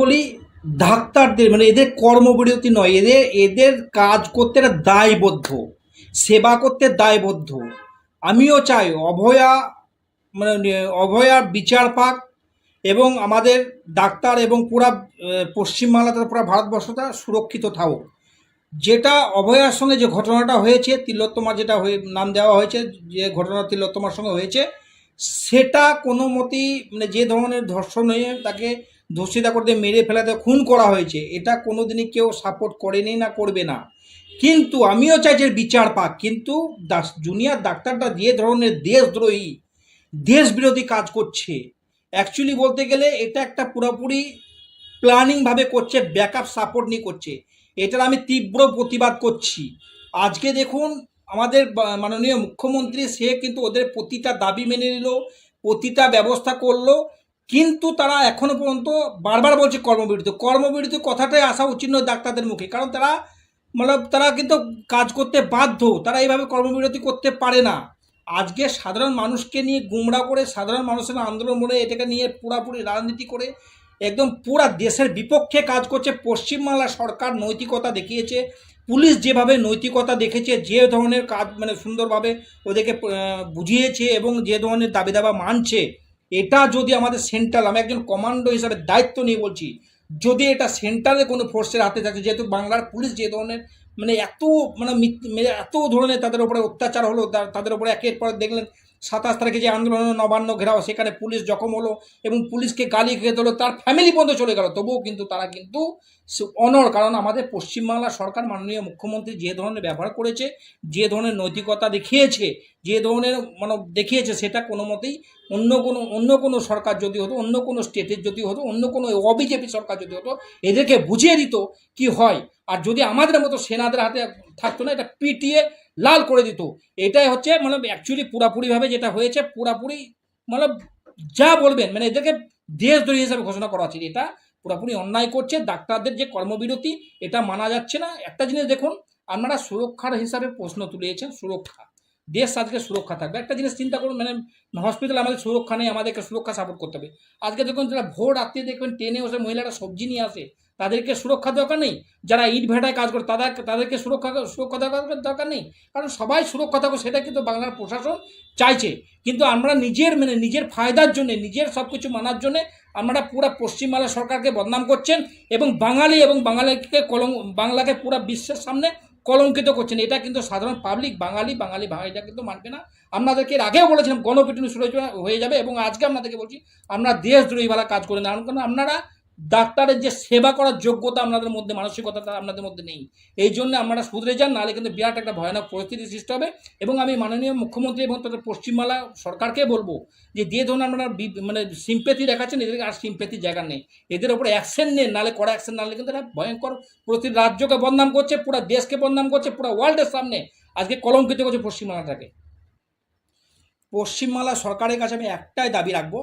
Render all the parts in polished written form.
বলি ডাক্তারদের মানে এদের কর্মবিরতি নয়, এদের এদের কাজ করতে এরা দায়বদ্ধ, সেবা করতে দায়বদ্ধ। আমিও চাই অভয়া মানে অভয়ার বিচার পাক এবং আমাদের ডাক্তার এবং পুরা পশ্চিমবাংলাতে পুরা ভারতবর্ষটা সুরক্ষিত থাকুক। যেটা অভয়ার সঙ্গে যে ঘটনাটা হয়েছে, তিলোত্তমা যেটা হয়ে নাম দেওয়া হয়েছে, যে ঘটনা তিলোত্তমার সঙ্গে হয়েছে, সেটা কোনো মতেই মানে যে ধরনের ধর্ষণ হয়ে তাকে ধর্ষিতা করতে মেরে ফেলাতে খুন করা হয়েছে, এটা কোনো দিনই কেউ সাপোর্ট করেনি না করবে না। কিন্তু আমিও চাই যে বিচার পাক, কিন্তু জুনিয়র ডাক্তারটা যে ধরনের দেশদ্রোহী দেশ বিরোধী কাজ করছে, অ্যাকচুয়ালি বলতে গেলে এটা একটা পুরোপুরি প্ল্যানিংভাবে করছে, ব্যাকআপ সাপোর্ট নিয়ে করছে। এটার আমি তীব্র প্রতিবাদ করছি। আজকে দেখুন আমাদের মাননীয় মুখ্যমন্ত্রী সে কিন্তু ওদের প্রতিটা দাবি মেনে নিল, প্রতিটা ব্যবস্থা করলো, কিন্তু তারা এখনো পর্যন্ত বারবার বলছে কর্মবিরতি। কর্মবিরতি কথাটাই আসা উচিত নয় ডাক্তারদের মুখে, কারণ তারা মানে তারা কিন্তু কাজ করতে বাধ্য, তারা এইভাবে কর্মবিরতি করতে পারে না। আজকে সাধারণ মানুষকে নিয়ে গুমরাহ করে, সাধারণ মানুষের আন্দোলন মনে এটাকে নিয়ে পুরাপুরি রাজনীতি করে একদম পুরা দেশের বিপক্ষে কাজ করছে। পশ্চিমবাংলা সরকার নৈতিকতা দেখিয়েছে, পুলিশ যেভাবে নৈতিকতা দেখেছে, যে ধরনের কাজ মানে সুন্দরভাবে ওদেরকে বুঝিয়েছে এবং যে ধরনের দাবি দাবা মানছে, এটা যদি আমাদের সেন্ট্রাল, আমি একজন কমান্ডো হিসাবে দায়িত্ব নিয়ে বলছি, যদি এটা সেন্ট্রালে কোনো ফোর্সের হাতে থাকে, যেহেতু বাংলার পুলিশ যে ধরনের মানে এত এত ধরনের তাদের উপরে অত্যাচার হলো, তাদের উপরে একের পর দেখলেন 27 তারিখে যে আন্দোলন নবান্ন ঘেরাও, সেখানে পুলিশ জখম হলো এবং পুলিশকে গালি খেতে হলো, তার ফ্যামিলি পর্যন্ত চলে গেল, তবুও কিন্তু তারা কিন্তু অনড়। কারণ আমাদের পশ্চিমবাংলার সরকার মাননীয় মুখ্যমন্ত্রী যে ধরনের ব্যবহার করেছে, যে ধরনের নৈতিকতা দেখিয়েছে, যে ধরনের মানে দেখিয়েছে, সেটা কোনো মতেই অন্য কোনো সরকার যদি হতো, অন্য কোনো স্টেটের যদি হতো, অন্য কোনো অবিজেপি সরকার যদি হতো, এদেরকে বুঝিয়ে দিত কি হয়। আর যদি আমাদের মতো সেনাদের হাতে থাকতো না, এটা পিটিয়ে লাল করে দিত। এটাই হচ্ছে মানে অ্যাকচুয়ালি পুরাপুরিভাবে যেটা হয়েছে, পুরাপুরি মানে যা বলবেন মানে এদেরকে দেশদ্রোহী হিসাবে ঘোষণা করা উচিত। এটা পুরাপুরি অন্যায় করছে। ডাক্তারদের যে কর্মবিরতি, এটা মানা যাচ্ছে না। একটা জিনিস দেখুন, আপনারা সুরক্ষার হিসাবে প্রশ্ন তুলেছেন, সুরক্ষা, দেশ আজকে সুরক্ষা থাকবে। একটা জিনিস চিন্তা করুন, মানে হসপিটালে আমাদের সুরক্ষা নেই, আমাদেরকে সুরক্ষা সাপোর্ট করতে হবে। আজকে দেখুন যারা ভোর রাত্রে দেখবেন ট্রেনে বসে মহিলারা সবজি নিয়ে আসে, তাদেরকে সুরক্ষা দরকার নেই? যারা ইট ভেটায় কাজ করে তাদেরকে সুরক্ষা দরকার নেই? কারণ সবাই সুরক্ষা থাকুক, সেটা কিন্তু বাংলার প্রশাসন চাইছে। কিন্তু আমরা নিজের ফায়দার জন্য, নিজের সব কিছু মানার জন্য আমরা পুরো পশ্চিমবাংলা সরকারকে বদনাম করছেন এবং বাংলাকে পুরো বিশ্বের সামনে কলঙ্কিত করছেন। এটা কিন্তু সাধারণ পাবলিক বাঙালি এটা কিন্তু মানবে না। আপনাদেরকে এর আগেও বলেছিলাম গণপিটুনি শুরু হয়ে যাবে, এবং আজকে আপনাদেরকে বলছি আমরা দেশদ্রোহীওয়ালা কাজ করে না, কারণ আপনারা ডাক্তারের যে সেবা করার যোগ্যতা আপনাদের মধ্যে, মানসিকতাটা আপনাদের মধ্যে নেই। এই জন্য আপনারা শুধরে যান, নাহলে কিন্তু বিরাট একটা ভয়ানক পরিস্থিতি সৃষ্টি হবে। এবং আমি মাননীয় মুখ্যমন্ত্রী এবং তাদের পশ্চিমবাংলা সরকারকে বলবো যে ধরনের আপনারা মানে সিম্প্যাথি দেখাচ্ছেন, এদেরকে আর সিম্প্যাথির জায়গা নেই, এদের ওপরে অ্যাকশন নেন, নাহলে কড়া অ্যাকশন নাহলে কিন্তু এটা ভয়ঙ্কর প্রতি রাজ্যকে বদনাম করছে, পুরো দেশকে বদনাম করছে, পুরো ওয়ার্ল্ডের সামনে আজকে কলঙ্কিত করছে পশ্চিমবাংলাটাকে। পশ্চিমবাংলা সরকারের কাছে আমি একটাই দাবি রাখবো,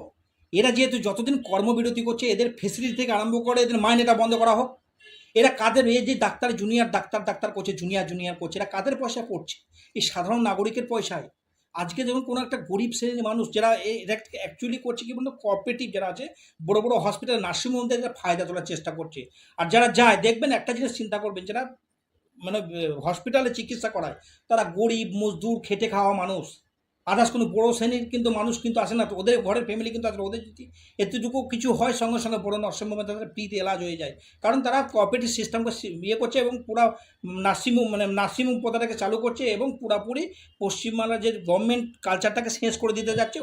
এরা যেহেতু যতদিন কর্মবিরতি করছে, এদের ফেসিলিটি থেকে আরম্ভ করে এদের মাইনেটা বন্ধ করা হোক। এরা কাদের, এই যে ডাক্তার জুনিয়র ডাক্তার করছে, জুনিয়র করছে, এরা কাদের পয়সা করছে? এই সাধারণ নাগরিকের পয়সায়। আজকে যখন কোনো একটা গরিব শ্রেণীর মানুষ যারা এটা অ্যাকচুয়ালি করছে কি বলতো, কোঅপারেটিভ যারা আছে, বড় বড় হসপিটাল নার্সিংহোমদের এরা ফায়দা তোলার চেষ্টা করছে। আর যারা যায় দেখবেন, একটা জিনিস চিন্তা করবেন, যারা মানে হসপিটালে চিকিৎসা করায়, তারা গরিব মজদুর খেটে খাওয়া মানুষ, আদার্স কোনো বড়ো শ্রেণীর কিন্তু মানুষ কিন্তু আসে না। তো ওদের ঘরের ফ্যামিলি কিন্তু আসলে ওদের যদি এতটুকু কিছু হয়, সঙ্গে সঙ্গে বড় নরসিংহোমে তাদের ফ্রিতে এলাজ হয়ে যায়, কারণ তারা কোঅপারেটিভ সিস্টেমকে ইয়ে করছে এবং পুরো নার্সিংহোম প্রথাটাকে চালু করছে এবং পুরাপুরি পশ্চিমবাংলার যে গভর্নমেন্ট কালচারটাকে শেষ করে দিতে যাচ্ছে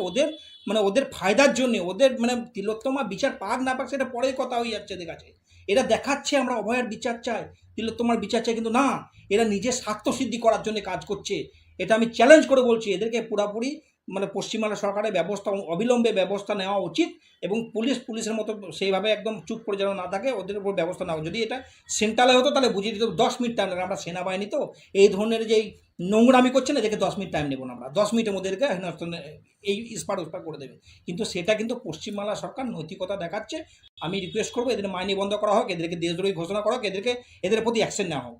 ওদের ফায়দার জন্য। ওদের তিলোত্তমা বিচার পাক না পাক সেটা পরেই কথা হয়ে যাচ্ছে এদের কাছে। এরা দেখাচ্ছে আমরা অভয়ার বিচার চাই, তিলোত্তমার বিচার চাই, কিন্তু না, এরা নিজের স্বার্থসিদ্ধি করার জন্য কাজ করছে। এটা আমি চ্যালেঞ্জ করে বলছি, এদেরকে পুরাপুরি পশ্চিমবাংলা সরকারের অবিলম্বে ব্যবস্থা নেওয়া উচিত এবং পুলিশের মতো সেইভাবে একদম চুপ করে যেন না থাকে, ওদের উপর ব্যবস্থা নেওয়া। যদি এটা সেন্ট্রালে হতো তাহলে বুঝিয়ে দিত 10 মিনিট টাইম লাগে। আমরা সেনাবাহিনী তো এই ধরনের যেই নোংরামি করছে না, এদেরকে 10 মিনিট টাইম নেব না, আমরা 10 মিনিটের মধ্যে এদেরকে এই ইস্পার করে দেবে। কিন্তু সেটা কিন্তু পশ্চিমবাংলা সরকার নৈতিকতা দেখাচ্ছে। আমি রিকোয়েস্ট করবো এদের মাইনে বন্ধ করা হোক, এদেরকে দেশদ্রোহী ঘোষণা করা হোক, এদের প্রতি অ্যাকশন নেওয়া হোক।